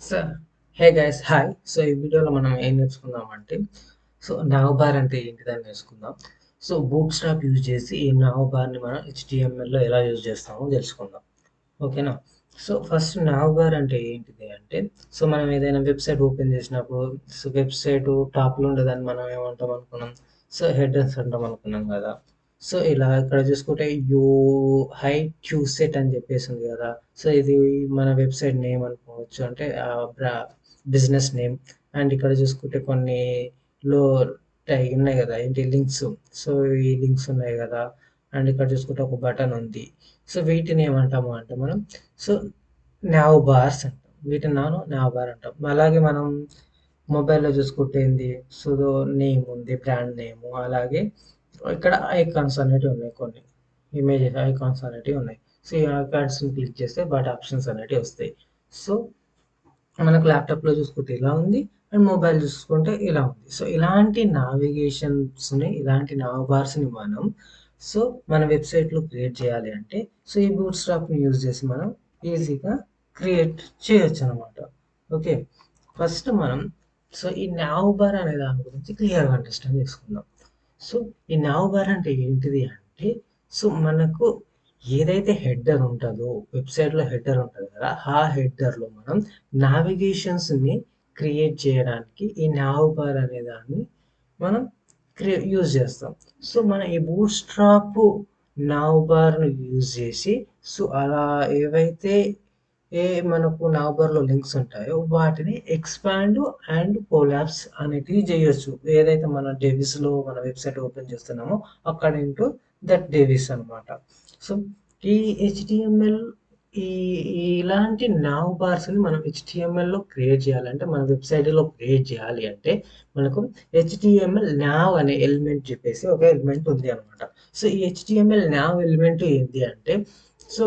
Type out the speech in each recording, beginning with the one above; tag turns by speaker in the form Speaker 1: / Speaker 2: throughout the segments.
Speaker 1: So hey guys hi. So ఈ వీడియోలో మనం ఏం నేర్చుకుందామంటే నావ్ బార్ అంటే ఏంటిదని నేర్చుకుందాం. సో బూట్ స్ట్రాప్ యూజ్ చేసి ఈ నావ్ బార్ని మనం హెచ్టిఎంఎల్లో ఎలా యూజ్ చేస్తామో తెలుసుకుందాం. ఓకేనా? సో ఫస్ట్ నావ్ బార్ అంటే ఏంటిది అంటే మనం ఏదైనా వెబ్సైట్ ఓపెన్ చేసినప్పుడు వెబ్సైట్ టాప్లో ఉండేదాన్ని మనం ఏమంటాం అనుకున్నాం. హెడర్స్ అంటాం అనుకున్నాం కదా. ఇలా ఇక్కడ చూసుకుంటే హై క్యూసెట్ అని చెప్పేసి ఉంది కదా. ఇది మన వెబ్సైట్ నేమ్ అనుకోవచ్చు, అంటే బిజినెస్ నేమ్. అండ్ ఇక్కడ చూసుకుంటే కొన్ని లో ఉన్నాయి కదా, ఏంటి లింక్స్. సో ఈ లింక్స్ ఉన్నాయి కదా. అండ్ ఇక్కడ చూసుకుంటే ఒక బటన్ ఉంది. వీటిని ఏమంటాము అంటే మనం సో నావ్ బార్స్ అంటాం. వీటిని నావ్ బార్ అంటాం. అలాగే మనం మొబైల్‌లో చూసుకుంటే ఏంది, సో నేమ్ ఉంది, బ్రాండ్ నేము. అలాగే ఇక్కడ ఐకాన్స్ అనేటివి ఉన్నాయి కొన్ని. ఇమేజెస్ ఐకాన్స్ అనేటివి ఉన్నాయి. ఈ ఐకాన్స్‌ని క్లిక్ చేస్తే వాటి ఆప్షన్స్ అనేటివి వస్తాయి. సో మనకు ల్యాప్‌టాప్‌లో చూసుకుంటే ఇలా ఉంది. అండ్ మొబైల్ చూసుకుంటే ఇలా ఉంది. ఇలాంటి నావిగేషన్స్‌ని, ఇలాంటి నావ్ బార్స్‌ని మనం సో మన వెబ్‌సైట్‌లో క్రియేట్ చేయాలి అంటే ఈ బూట్ స్ట్రాప్‌ని యూజ్ చేసి మనం ఈజీగా క్రియేట్ చేయొచ్చనమాట. ఓకే. ఫస్ట్ మనం ఈ నావ్ బార్ అనే దాని గురించి క్లియర్‌గా అండర్‌స్టాండ్ చేసుకుందాం. సో ఈ నావ్ బార్ అంటే ఏంటిది అంటే మనకు ఏదైతే హెడర్ ఉంటుందో, వెబ్సైట్లో హెడర్ ఉంటుంది కదా, ఆ హెడర్లో మనం నావిగేషన్స్ని క్రియేట్ చేయడానికి ఈ నావ్ బార్ అనే దాన్ని మనం యూజ్ చేస్తాం. మన ఈ బూట్ స్ట్రాప్ నావ్ బార్ను యూజ్ చేసి అలా ఏవైతే మనకు నావ్ బార్లో లింక్స్ ఉంటాయో వాటిని ఎక్స్పాండ్ అండ్ కొలాప్స్ అనేటివి చేయొచ్చు. ఏదైతే మన డెవిస్లో మన వెబ్సైట్ ఓపెన్ చేస్తున్నామో అక్కడ ఇంటూ దట్ డెవిస్ అనమాట. సో ఈ హెచ్టిఎంఎల్ ఈ ఇలాంటి నావ్ బార్స్ని మనం హెచ్టిఎంఎల్లో క్రియేట్ చేయాలంటే, మన వెబ్సైట్లో క్రియేట్ చేయాలి అంటే మనకు హెచ్టిఎంఎల్ నావ్ అనే ఎలిమెంట్ చెప్పేసి ఒక ఎలిమెంట్ ఉంది అనమాట. ఈ హెచ్టిఎంఎల్ నావ్ ఎలిమెంట్ ఏంటి అంటే సో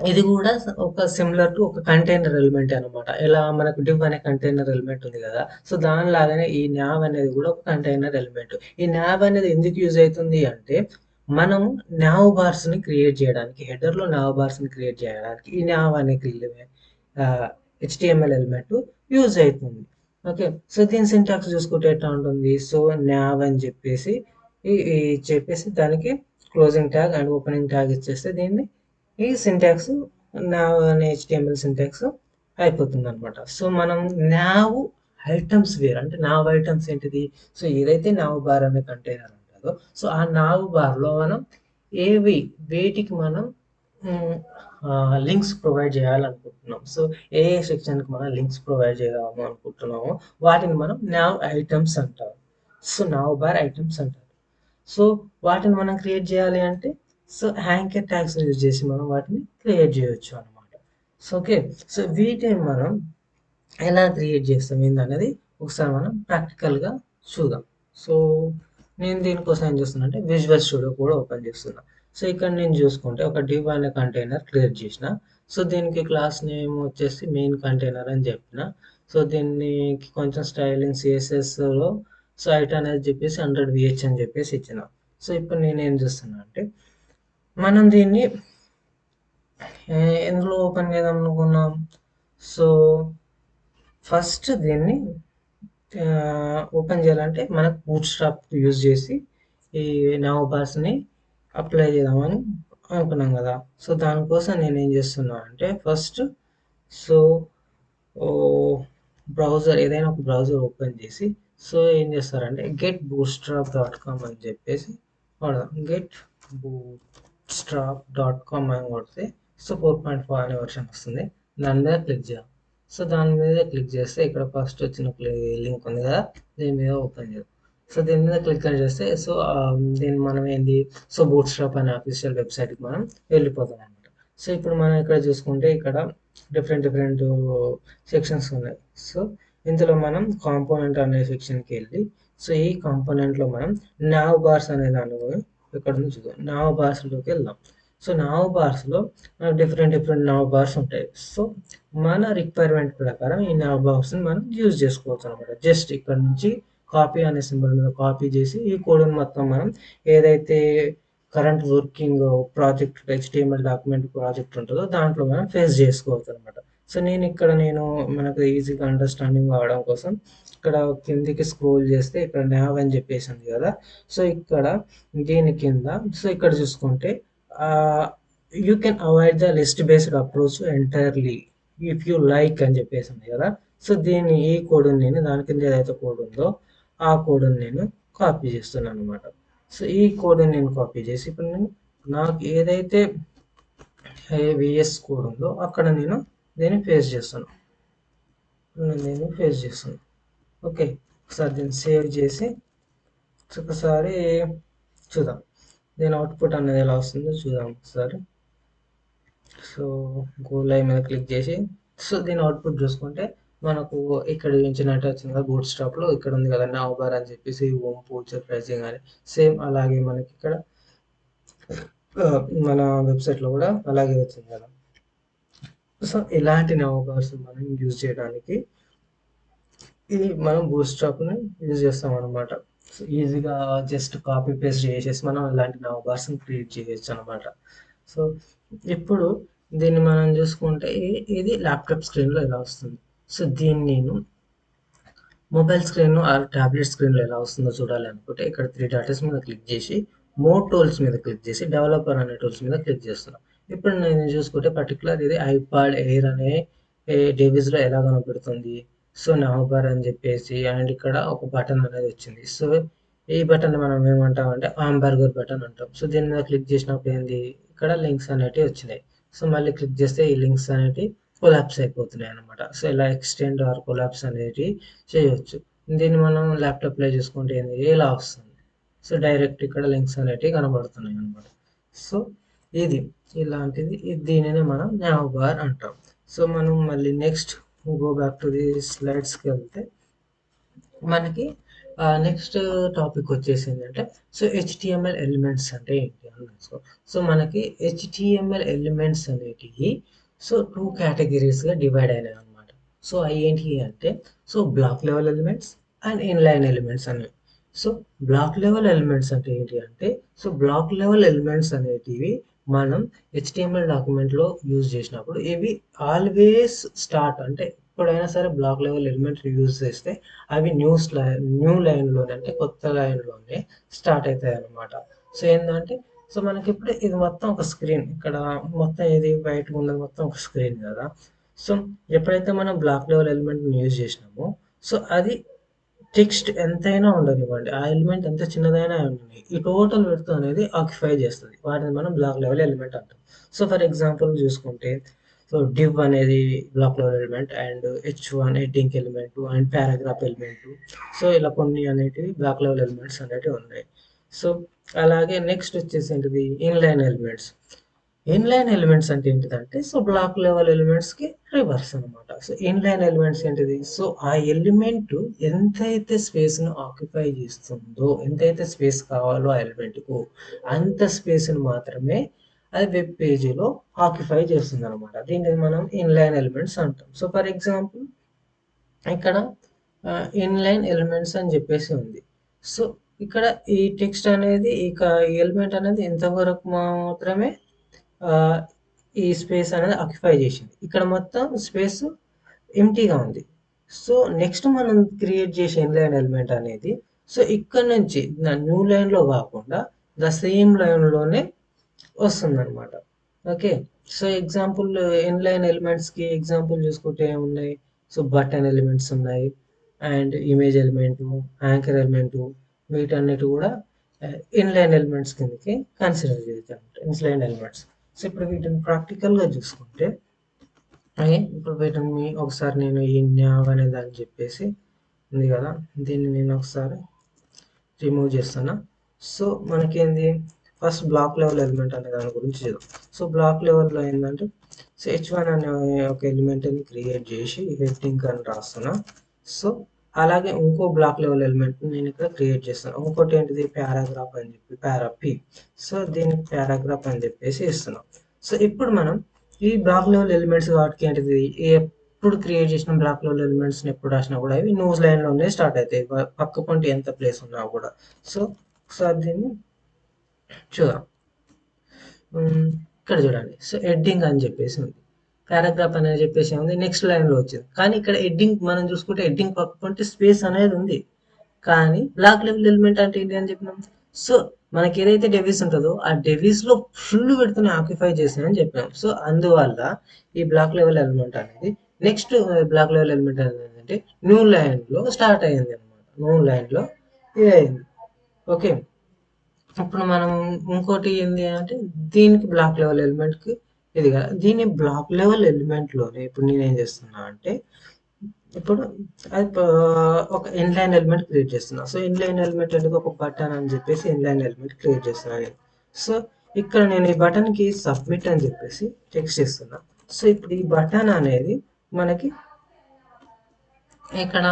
Speaker 1: ఇది కూడా ఒక సిమిలర్ టు ఒక కంటైనర్ ఎలిమెంట్ అనమాట. ఎలా మనకు డివ్ అనే కంటైనర్ ఎలిమెంట్ ఉంది కదా. దానిలాగానే ఈ నావ్ అనేది కూడా ఒక కంటైనర్ ఎలిమెంట్. ఈ నావ్ అనేది ఎందుకు యూజ్ అవుతుంది అంటే మనం నావ్ బార్స్ ని క్రియేట్ చేయడానికి, హెడర్ లో నావ్ బార్స్ ని క్రియేట్ చేయడానికి ఈ నావ్ అనే హెచ్టిఎంఎల్ ఎలిమెంట్ యూజ్ అవుతుంది. ఓకే. దీని సింటాక్స్ చూసుకుంటే ఎట్లా ఉంటుంది. నావ్ అని చెప్పేసి ఈ చెప్పేసి దానికి closing tag and opening tag ఇచ్చేస్తే దీన్ని ఈ సింటాక్స్ నావ్ అనే హెచ్టిఎంఎల్ సింటాక్స్ అయిపోతుంది అనమాట. మనం నావ్ ఐటమ్స్ వేర్ అంటే నావ్ ఐటమ్స్ ఏంటిది. ఏదైతే నావ్ బార్ అనే కంటైనర్ ఉంటుందో ఆ నావ్ బార్లో మనం వేటికి మనం లింక్స్ ప్రొవైడ్ చేయాలనుకుంటున్నాం. ఏ సెక్షన్కి మనం లింక్స్ ప్రొవైడ్ చేయాలి అనుకుంటున్నామో వాటిని మనం నావ్ ఐటమ్స్ అంటారు. నావ్ బార్ ఐటమ్స్ అంటారు. సో వాటిని మనం క్రియేట్ చేయాలి అంటే హ్యాంకర్ ట్యాగ్స్ యూజ్ చేసి మనం వాటిని క్రియేట్ చేయొచ్చు అనమాట. ఓకే. వీటిని మనం ఎలా క్రియేట్ చేస్తాం ఏందనేది ఒకసారి మనం ప్రాక్టికల్గా చూద్దాం. సో నేను దీనికోసం ఏం చేస్తున్నా అంటే విజువల్ స్టూడియో కూడా ఓపెన్ చేస్తున్నా. ఇక్కడ నేను చూసుకుంటే ఒక డివ్ అనే కంటైనర్ క్రియేట్ చేసిన. దీనికి క్లాస్ నేమ్ వచ్చేసి మెయిన్ కంటైనర్ అని చెప్పిన. దీనికి కొంచెం స్టైలింగ్ సిఎస్ఎస్లో హైట్ అనేది చెప్పేసి 100 VH అని చెప్పేసి ఇచ్చిన. ఇప్పుడు నేను ఏం చేస్తున్నా అంటే మనం దీన్ని ఎందులో ఓపెన్ చేద్దాం అనుకున్నాం. ఫస్ట్ దీన్ని ఓపెన్ చేయాలంటే మనకు బూట్ స్ట్రాప్ యూజ్ చేసి ఈ నావ్ బార్స్ని అప్లై చేద్దామని అనుకున్నాం కదా. దానికోసం నేను ఏం చేస్తున్నా అంటే ఫస్ట్ సో బ్రౌజర్ ఏదైనా ఒక బ్రౌజర్ ఓపెన్ చేసి ఏం చేస్తారంటే getbootstrap.com అని చెప్పేసి వాడదాం. getbootstrap.com అని కొడితే 4.4 అనే వర్షన్ వస్తుంది. దాని మీద క్లిక్ చేద్దాం. దాని మీద క్లిక్ చేస్తే ఇక్కడ ఫస్ట్ వచ్చిన లింక్ ఉంది కదా, దీని మీద ఓపెన్ చేద్దాం. దీని మీద క్లిక్ చేస్తే దీన్ని మనం ఏంది బూట్ స్ట్రాప్ అనే అఫీషియల్ వెబ్సైట్కి మనం వెళ్ళిపోతాం అనమాట. ఇప్పుడు మనం ఇక్కడ చూసుకుంటే ఇక్కడ డిఫరెంట్ సెక్షన్స్ ఉన్నాయి. ఇందులో మనం కాంపోనెంట్ అనే సెక్షన్కి వెళ్ళి ఈ కాంపోనెంట్లో మనం నావ్ బార్స్ అనే దాన్ని ఇక్కడ నుంచి నావ్ బార్స్లోకి వెళ్దాం. నావ్ బార్స్లో డిఫరెంట్ నావ్ బార్స్ ఉంటాయి. మన రిక్వైర్మెంట్ ప్రకారం ఈ నావ్ బార్స్ని మనం యూజ్ చేసుకోవచ్చు అనమాట. జస్ట్ ఇక్కడ నుంచి కాపీ అనే సింబల్ మీద కాపీ చేసి ఈ కోడ్ని మొత్తం మనం ఏదైతే current working project HTML document project ఉంటుందో దాంట్లో మనం ఫేస్ చేసుకోవచ్చు అనమాట. సో నేను మనకు ఈజీగా అండర్స్టాండింగ్ అవడం కోసం ఇక్కడ కిందికి స్క్రోల్ చేస్తే ఇక్కడ nav అని చెప్పేసి ఉంది కదా. సో ఇక్కడ దీని కింద సో ఇక్కడ చూసుకుంటే you can avoid the list based approach entirely if you like అని చెప్పేసి ఉంది కదా. సో ఈ కోడ్ నేను దాని కింద ఏదైతే కోడ్ ఉందో ఆ కోడ్ నేను కాపీ చేస్తున్నాను అనమాట. సో ఈ కోడ్ నేను కాపీ చేసి ఇప్పుడు నేను నాకు ఏదైతే విఎస్ కోడ్ ఉందో అక్కడ నేను దీన్ని పేస్ట్ చేస్తాను. ఓకే, ఒకసారి దీన్ని సేవ్ చేసి ఒకసారి చూద్దాం దీని అవుట్పుట్ అనేది ఎలా వస్తుందో చూద్దాం ఒకసారి. సో గో లైవ్ మీద క్లిక్ చేసి సో దీని అవుట్పుట్ చూసుకుంటే మనకు ఇక్కడ చూపించినట్టు వచ్చింది కదా బూట్ స్టాప్లో. ఇక్కడ ఉంది కదా now bar అని చెప్పేసి హోమ్ పూచర్ ప్రైసింగ్ అని సేమ్ అలాగే మనకి ఇక్కడ మన వెబ్సైట్లో కూడా అలాగే వచ్చింది కదా. సో ఇలాంటి nav bars మనం యూజ్ చేయడానికి ఇది మనం బూట్ స్టాప్ని యూజ్ చేస్తాం అనమాట. సో ఈజీగా జస్ట్ కాపీ పేస్ట్ చేసేసి మనం ఇలాంటి nav bars క్రియేట్ చేయొచ్చు అనమాట. సో ఇప్పుడు దీన్ని మనం చూసుకుంటే ఇది ల్యాప్టాప్ స్క్రీన్లో ఎలా వస్తుంది. సో దీన్ని నేను మొబైల్ స్క్రీన్ ఆర్ టాబ్లెట్ స్క్రీన్లో ఎలా వస్తుందో చూడాలి అనుకుంటే ఇక్కడ 3 డాటర్స్ మీద క్లిక్ చేసి మోర్ టూల్స్ మీద క్లిక్ చేసి డెవలపర్ అనే టూల్స్ మీద క్లిక్ చేస్తున్నాను. ఇప్పుడు నేను చూసుకుంటే పర్టికులర్ ఇది ఐపాడ్ ఎయిర్ అనే డివైస్లో ఎలా కనబడుతుంది. సో నవబార్ అని చెప్పేసి అండ్ ఇక్కడ ఒక బటన్ అనేది వచ్చింది. సో ఈ బటన్ మనం ఏమంటామంటే ఆంబర్గర్ బటన్ అంటాం. సో దీని మీద క్లిక్ చేసినప్పుడు ఏంది ఇక్కడ లింక్స్ అనేటివి వచ్చినాయి. సో మళ్ళీ క్లిక్ చేస్తే ఈ లింక్స్ అనేటివి కొలాప్స్ అయిపోతున్నాయి అనమాట. సో ఇలా ఎక్స్టెండ్ ఆర్ కొలాప్స్ అనేది చేయొచ్చు. దీన్ని మనం ల్యాప్టాప్లో చూసుకుంటే ఏంది ఇలా వస్తుంది. సో డైరెక్ట్ ఇక్కడ లింక్స్ అనేటివి కనబడుతున్నాయి అనమాట. సో ఇది ఇలాంటిది దీనినే మనం nav bar అంటాం. సో మనం మళ్ళీ next go back to the స్లైడ్స్కి వెళ్తే మనకి నెక్స్ట్ టాపిక్ వచ్చేసి ఏంటంటే సో హెచ్టిఎంఎల్ ఎలిమెంట్స్ అంటే ఏంటి అని తెలుసుకో. సో మనకి హెచ్టిఎంఎల్ ఎలిమెంట్స్ అనేటివి సో 2 కేటగిరీస్గా డివైడ్ అయినాయి అనమాట. సో అవి ఏంటి అంటే so block level elements and inline elements అనేవి. సో బ్లాక్ లెవెల్ ఎలిమెంట్స్ అంటే ఏంటి అంటే సో బ్లాక్ లెవెల్ ఎలిమెంట్స్ అనేటివి మనం హెచ్టిఎంఎల్ డాక్యుమెంట్లో యూజ్ చేసినప్పుడు ఇవి ఆల్వేస్ స్టార్ట్ అంటే ఎప్పుడైనా సరే బ్లాక్ లెవెల్ ఎలిమెంట్ యూజ్ చేస్తే అవి న్యూ లైన్లోనే అంటే కొత్త లైన్లోనే స్టార్ట్ అవుతాయి అనమాట. సో ఏంటంటే సో మనకి ఇప్పుడు ఇది మొత్తం ఒక స్క్రీన్ ఇక్కడ మొత్తం ఇది బయట ఉన్నది మొత్తం ఒక స్క్రీన్ కదా. సో ఎప్పుడైతే మనం బ్లాక్ లెవెల్ ఎలిమెంట్ని యూజ్ చేసినామో సో అది టెక్స్ట్ ఎంతైనా ఉండనివ్వండి ఆ ఎలిమెంట్ ఎంత చిన్నదైనా ఉండని ఈ టోటల్ విడ్త్ అనేది ఆక్యుపై చేస్తుంది. వాటిని మనం బ్లాక్ లెవెల్ ఎలిమెంట్ అంటాం. సో ఫర్ ఎగ్జాంపుల్ చూసుకుంటే సో div అనేది black level element and h1 heading element and paragraph element. So ఇలా కొన్ని అనేటివి బ్లాక్ లెవెల్ ఎలిమెంట్స్ అనేటివి ఉన్నాయి. సో అలాగే నెక్స్ట్ వచ్చేసి ఏంటిది ఇన్లైన్ ఎలిమెంట్స్. ఇన్లైన్ ఎలిమెంట్స్ అంటే ఏంటిదంటే సో బ్లాక్ లెవెల్ ఎలిమెంట్స్కి రివర్స్ అనమాట. సో ఇన్లైన్ ఎలిమెంట్స్ ఏంటిది సో ఆ ఎలిమెంట్ ఎంతైతే స్పేస్ను ఆక్యుపై చేస్తుందో ఎంతైతే స్పేస్ కావాలో ఆ ఎలిమెంట్కు అంత స్పేస్ను మాత్రమే అది వెబ్ పేజీలో ఆక్యుపై చేస్తుంది అనమాట. దీన్ని మనం ఇన్లైన్ ఎలిమెంట్స్ అంటాం. సో ఫర్ ఎగ్జాంపుల్ ఇక్కడ ఇన్లైన్ ఎలిమెంట్స్ అని చెప్పేసి ఉంది. సో ఇక్కడ ఈ టెక్స్ట్ అనేది ఇక ఈ ఎలిమెంట్ అనేది ఇంతవరకు మాత్రమే ఈ స్పేస్ అనేది ఆక్యుపై చేసింది. ఇక్కడ మొత్తం స్పేస్ ఎంటీగా ఉంది. సో నెక్స్ట్ మనం క్రియేట్ చేసే ఇన్లైన్ ఎలిమెంట్ అనేది సో ఇక్కడ నుంచి న్యూ లైన్లో కాకుండా ద సేమ్ లైన్లోనే వస్తుందన్నమాట. ఓకే, సో ఎగ్జాంపుల్ ఇన్లైన్ ఎలిమెంట్స్కి ఎగ్జాంపుల్ చూసుకుంటే ఏమున్నాయి సో బటన్ ఎలిమెంట్స్ ఉన్నాయి and image element anchor element వీటన్నిటి కూడా ఇన్లైన్ ఎలిమెంట్స్ కిందకి కన్సిడర్ చేద్దాం ఇన్లైన్ ఎలిమెంట్స్. సో ఇప్పుడు వీటిని ప్రాక్టికల్గా చూసుకుంటే ఇప్పుడు వీటిని ఒకసారి నేను ఈ nav అనే దాన్ని చెప్పేసి ఉంది కదా దీన్ని నేను ఒకసారి రిమూవ్ చేస్తున్నా. సో మనకేంది ఫస్ట్ బ్లాక్ లెవెల్ ఎలిమెంట్ అనే దాని గురించి చూద్దాం. సో బ్లాక్ లెవెల్లో ఏంటంటే సో h1 అనే ఒక ఎలిమెంట్ని క్రియేట్ చేసి హెడ్డింగ్ అని రాస్తున్నా. సో అలాగే ఇంకో బ్లాక్ లెవెల్ ఎలిమెంట్ నేను ఇక్కడ క్రియేట్ చేస్తాను. ఇంకోటి ఏంటిది పారాగ్రాఫ్ అని చెప్పి పారాపి. సో దీనికి పారాగ్రాఫ్ అని చెప్పేసి ఇస్తున్నాం. సో ఇప్పుడు మనం ఈ బ్లాక్ లెవెల్ ఎలిమెంట్స్ వాటికి ఏంటిది ఎప్పుడు క్రియేట్ చేసిన బ్లాక్ లెవెల్ ఎలిమెంట్స్ని ఎప్పుడు రాసినా కూడా ఇవి న్యూస్ లైన్లోనే స్టార్ట్ అవుతాయి పక్క పొంటి ఎంత ప్లేస్ ఉన్నా కూడా. సో ఒకసారి దీన్ని చూద్దాం. ఇక్కడ చూడండి సో హెడ్డింగ్ అని చెప్పేసి ఉంది. పారాగ్రాఫ్ అనేది చెప్పేసి ఉంది నెక్స్ట్ లైన్లో వచ్చింది. కానీ ఇక్కడ హెడ్డింగ్ మనం చూసుకుంటే హెడ్డింగ్ పక్కకుంటే స్పేస్ అనేది ఉంది. కానీ బ్లాక్ లెవెల్ ఎలిమెంట్ అంటే ఏంటి అని చెప్పినాం. సో మనకి ఏదైతే డెవిస్ ఉంటుందో ఆ డెవిస్ లో ఫుల్ పెడుతున్న ఆక్యుపై చేసాయని చెప్పినాం. సో అందువల్ల ఈ బ్లాక్ లెవెల్ ఎలిమెంట్ అనేది నెక్స్ట్ బ్లాక్ లెవెల్ ఎలిమెంట్ అనేది అంటే న్యూ లైన్ లో స్టార్ట్ అయింది అనమాట. న్యూ లైన్ లో ఇది అయింది. ఓకే, ఇప్పుడు మనం ఇంకోటి ఏంటి అంటే దీనికి బ్లాక్ లెవెల్ ఎలిమెంట్ కి ఇది కదా, దీని బ్లాక్ లెవెల్ ఎలిమెంట్ లోనే ఇప్పుడు నేను ఏం చేస్తున్నా అంటే ఇప్పుడు అది ఒక ఇన్లైన్ ఎలిమెంట్ క్రియేట్ చేస్తున్నా. సో ఇన్లైన్ ఎలిమెంట్ అనేది ఒక బటన్ అని చెప్పేసి ఇన్లైన్ ఎలిమెంట్ క్రియేట్ చేస్తున్నా నేను. సో ఇక్కడ నేను ఈ బటన్ కి సబ్మిట్ అని చెప్పేసి టెక్స్ట్ ఇస్తున్నా. సో ఇప్పుడు ఈ బటన్ అనేది మనకి ఇక్కడ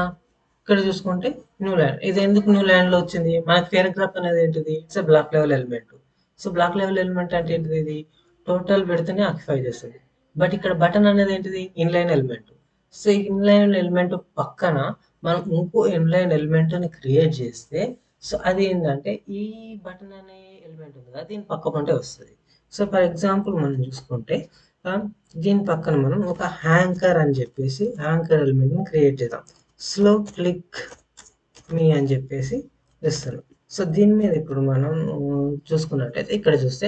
Speaker 1: ఇక్కడ చూసుకుంటే న్యూ లైన్. ఇది ఎందుకు న్యూ లైన్ లో వచ్చింది? మనకి పారాగ్రాఫ్ అనేది ఏంటిది? It's black level element. So black level element అంటే ఏంటిది? ఇది టోటల్ పెడితేనే ఆక్యుపై చేస్తుంది. బట్ ఇక్కడ బటన్ అనేది ఏంటిది? Inline element. So inline element పక్కన మనం ఇంకో ఇన్లైన్ ఎలిమెంట్ ని క్రియేట్ చేస్తే సో అది ఏంటంటే ఈ బటన్ అనే ఎలిమెంట్ ఉంది కదా దీని పక్క పంటే వస్తుంది. సో ఫర్ ఎగ్జాంపుల్ మనం చూసుకుంటే దీని పక్కన మనం ఒక హ్యాంకర్ అని చెప్పేసి హ్యాంకర్ ఎలిమెంట్ ని క్రియేట్ చేద్దాం. స్లో క్లిక్ మీ అని చెప్పేసి ఇస్తాను. సో దీని మీద ఇప్పుడు మనం చూసుకున్నట్టయితే ఇక్కడ చూస్తే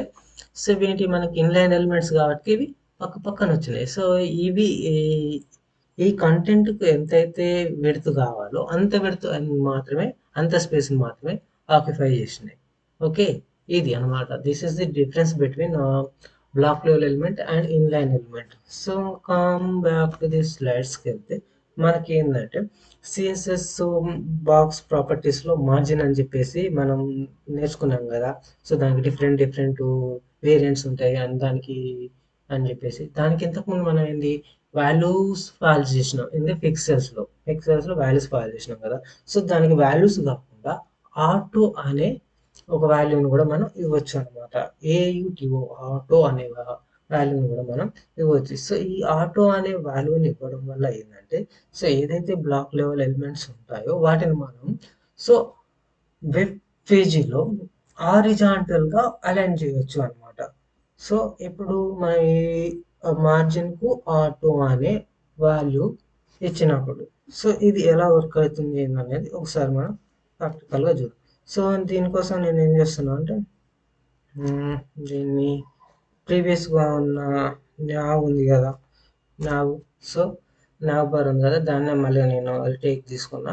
Speaker 1: సో ఏంటి మనకి ఇన్లైన్ ఎలిమెంట్స్ కాబట్టి ఇవి పక్క పక్కన వచ్చినాయి. సో ఇవి ఈ కంటెంట్కు ఎంతైతే విడ్త్ కావాలో అంత విడ్త్ మాత్రమే, అంత స్పేస్ మాత్రమే ఆక్యుపై చేసినాయి. ఓకే, ఇది అనమాట. This is the difference between block level element and inline element. So come back to the స్లైడ్స్కి వెళ్తే మనకి ఏంటంటే సిఎస్ఎస్ బాక్స్ ప్రాపర్టీస్లో మార్జిన్ అని చెప్పేసి మనం నేర్చుకున్నాం కదా. సో దానికి డిఫరెంట్ డిఫరెంట్ వేరియంట్స్ ఉంటాయి అని దానికి అని చెప్పేసి దానికి ఇంతకుముందు మనం ఏంది వాల్యూస్ పాస్ చేసినాం ఏంది పిక్సెల్స్లో వాల్యూస్ పాస్ చేసినాం కదా. సో దానికి వాల్యూస్ కాకుండా ఆటో అనే ఒక వాల్యూని కూడా మనం ఇవ్వచ్చు అనమాట. ఏయుటిఓ ఆటో అనే వాల్యూని కూడా మనం ఇవ్వచ్చు. సో ఈ ఆటో అనే వాల్యూని ఇవ్వడం వల్ల ఏంటంటే సో ఏదైతే బ్లాక్ లెవెల్ ఎలిమెంట్స్ ఉంటాయో వాటిని మనం సో వెబ్ పేజీలో హారిజాంటల్గా అలైన్ చేయొచ్చు అనమాట. సో ఇప్పుడు మన మార్జిన్కు ఆటో అనే వాల్యూ ఇచ్చినప్పుడు సో ఇది ఎలా వర్క్ అవుతుంది అనేది ఒకసారి మనం ప్రాక్టికల్గా చూద్దాం. సో దీనికోసం నేను ఏం చేస్తున్నా అంటే దీన్ని ప్రీవియస్గా ఉన్న న్యావ్ ఉంది కదా, న్యావ్. సో న్యావ్ బార్ ఉంది కదా, దాన్నే మళ్ళీ నేను టేక్ తీసుకున్న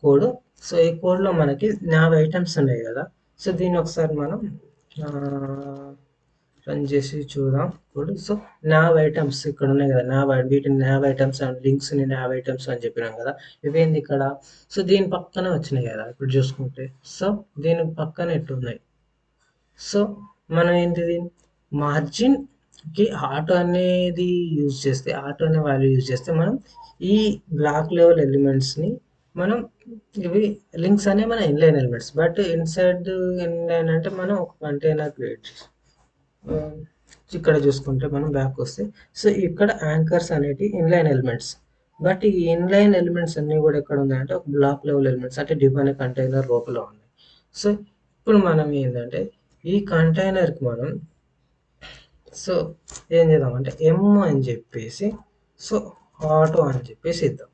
Speaker 1: కోడ్. సో ఈ కోడ్లో మనకి న్యావ్ ఐటమ్స్ ఉన్నాయి కదా. సో దీన్ని ఒకసారి మనం రన్ చేసి చూద్దాం ఇప్పుడు. సో న్యావ్ ఐటమ్స్ ఇక్కడ ఉన్నాయి కదా, వీటిని న్యావ్ ఐటమ్స్ అండ్ లింక్స్ని న్యావ్ ఐటమ్స్ అని చెప్పినాం కదా. ఇవేంది ఇక్కడ? సో దీని పక్కన వచ్చినాయి కదా ఇప్పుడు చూసుకుంటే. సో దీని పక్కన ఎట్టున్నాయి. సో మనం ఏంటిది మార్జిన్కి ఆటో అనేది యూజ్ చేస్తే, ఆటో అనే వాల్యూ యూజ్ చేస్తే మనం ఈ బ్లాక్ లెవెల్ ఎలిమెంట్స్ని మనం ఇవి లింక్స్ అనే మన inline elements. But inside inline అంటే మనం ఒక కంటైనర్ క్రియేట్ చేసి ఇక్కడ చూసుకుంటే మనం బ్యాక్ వస్తే సో ఇక్కడ యాంకర్స్ అనేటి ఇన్లైన్ ఎలిమెంట్స్. బట్ ఈ ఇన్లైన్ ఎలిమెంట్స్ అన్నీ కూడా ఎక్కడ ఉన్నాయంటే ఒక బ్లాక్ లెవెల్ ఎలిమెంట్స్ అంటే డివ్ అనే కంటైనర్ లోపల ఉన్నాయి. సో ఇప్పుడు మనం ఏంటంటే ఈ కంటైనర్కి మనం సో ఏం చేద్దామంటే ఎమ్ అని చెప్పేసి సో ఆటో అని చెప్పేసి ఇద్దాం.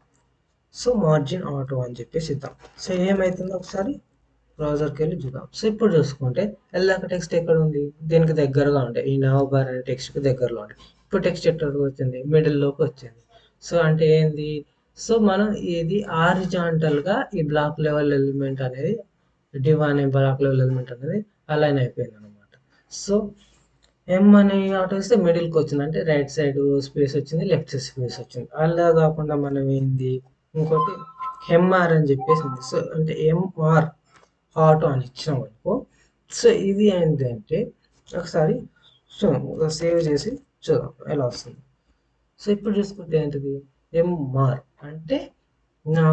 Speaker 1: సో మార్జిన్ ఆటో అని చెప్పేసి ఇద్దాం. సో ఏమవుతుందో ఒకసారి బ్రౌజర్కి వెళ్ళి చూద్దాం. సో ఇప్పుడు చూసుకుంటే ఎల్లాక టెక్స్ట్ ఎక్కడ ఉంది? దీనికి దగ్గరగా ఉంటాయి. ఈ నావ్ బార్ అనే టెక్స్ట్కి దగ్గరలో ఉంటాయి. ఇప్పుడు టెక్స్ట్ ఎక్కడికి వచ్చింది? మిడిల్లోకి వచ్చింది. సో అంటే ఏంది? సో మనం ఇది హారిజాంటల్గా ఈ బ్లాక్ లెవెల్ ఎలిమెంట్ అనేది డివ్ అనే బ్లాక్ లెవెల్ ఎలిమెంట్ అనేది అలైన్ అయిపోయింది అనమాట. సో ఎమ్ అనే ఆటో ఇస్తే మిడిల్కి వచ్చింది, అంటే రైట్ సైడ్ స్పేస్ వచ్చింది, లెఫ్ట్ సైడ్ స్పేస్ వచ్చింది. అలా కాకుండా మనం ఏంది ఇంకోటి ఎంఆర్ అని చెప్పేసి ఉంది. సో అంటే ఎంఆర్ ఆటో అని ఇచ్చినాం అనుకో. సో ఇది ఏంటంటే ఒకసారి చూద్దాం, సేవ్ చేసి చూద్దాం ఎలా వస్తుంది. సో ఇప్పుడు చూసుకుంటే ఏంటిది ఎంఆర్ అంటే నా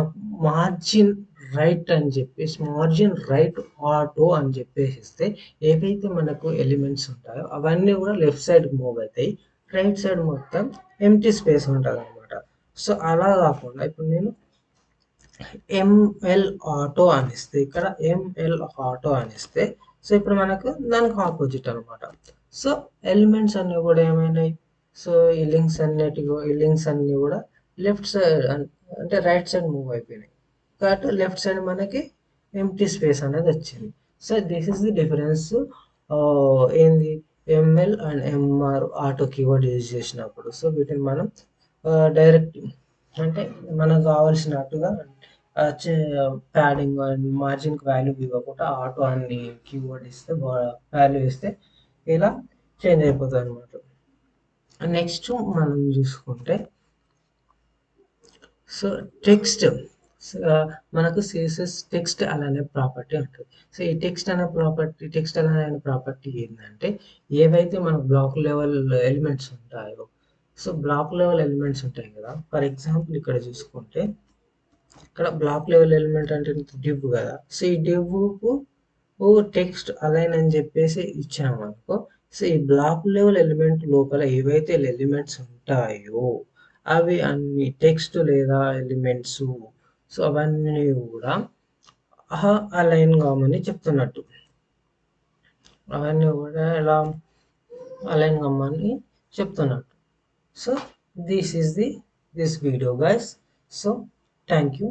Speaker 1: మార్జిన్ రైట్ అని చెప్పేసి మార్జిన్ రైట్ ఆటో అని చెప్పేసి ఇస్తే ఏవైతే మనకు ఎలిమెంట్స్ ఉంటాయో అవన్నీ కూడా లెఫ్ట్ సైడ్ మూవ్ అవుతాయి, రైట్ సైడ్ మొత్తం ఎంటీ స్పేస్ ఉంటుంది అనమాట. సో అలా కాకుండా ఇప్పుడు నేను ఎంఎల్ ఆటో అనిస్తే ఇక్కడ ఎంఎల్ ఆటో అనిస్తే సో ఇప్పుడు మనకు దానికి ఆపోజిట్ అనమాట. సో ఎలిమెంట్స్ అన్నీ కూడా ఏమైనాయి సో ఈ లింక్స్ అన్ని కూడా లెఫ్ట్ సైడ్ అంటే రైట్ సైడ్ మూవ్ అయిపోయినాయి కాబట్టి లెఫ్ట్ సైడ్ మనకి ఎంటీ స్పేస్ అనేది వచ్చింది. So this is the difference ఏంది ML and MR auto keyword use చేసినప్పుడు. సో వీటిని మనం డైరెక్ట్ అంటే మనకు కావాల్సినట్టుగా ప్యాడింగ్ అండ్ మార్జిన్కి వాల్యూ ఇవ్వకుండా ఆటో అని కీవర్డ్ ఇస్తే వాల్యూ ఇస్తే ఇలా చేంజ్ అయిపోతుంది అనమాట. నెక్స్ట్ మనం చూసుకుంటే సో టెక్స్ట్ మనకు సిఎస్ఎస్ టెక్స్ట్ అలానే ప్రాపర్టీ ఉంటుంది. సో ఈ టెక్స్ట్ అలానే ప్రాపర్టీ ఏంటంటే ఏవైతే మన బ్లాక్ లెవెల్ ఎలిమెంట్స్ ఉంటాయో, సో బ్లాక్ లెవెల్ ఎలిమెంట్స్ ఉంటాయి కదా. ఫర్ ఎగ్జాంపుల్ ఇక్కడ చూసుకుంటే ఇక్కడ బ్లాక్ లెవెల్ ఎలిమెంట్ అంటే డివ్ కదా. సో ఈ డివ్కు టెక్స్ట్ అలైన్ అని చెప్పేసి ఇచ్చామనుకో, సో ఈ బ్లాక్ లెవెల్ ఎలిమెంట్ లోపల ఏవైతే ఎలిమెంట్స్ ఉంటాయో అవి అన్ని టెక్స్ట్ లేదా ఎలిమెంట్స్, సో అవన్నీ కూడా అలైన్ కామని చెప్తున్నట్టు. అవన్నీ కూడా ఎలా అలైన్ కమ్మని చెప్తున్నట్టు. So this is this video guys. So thank you.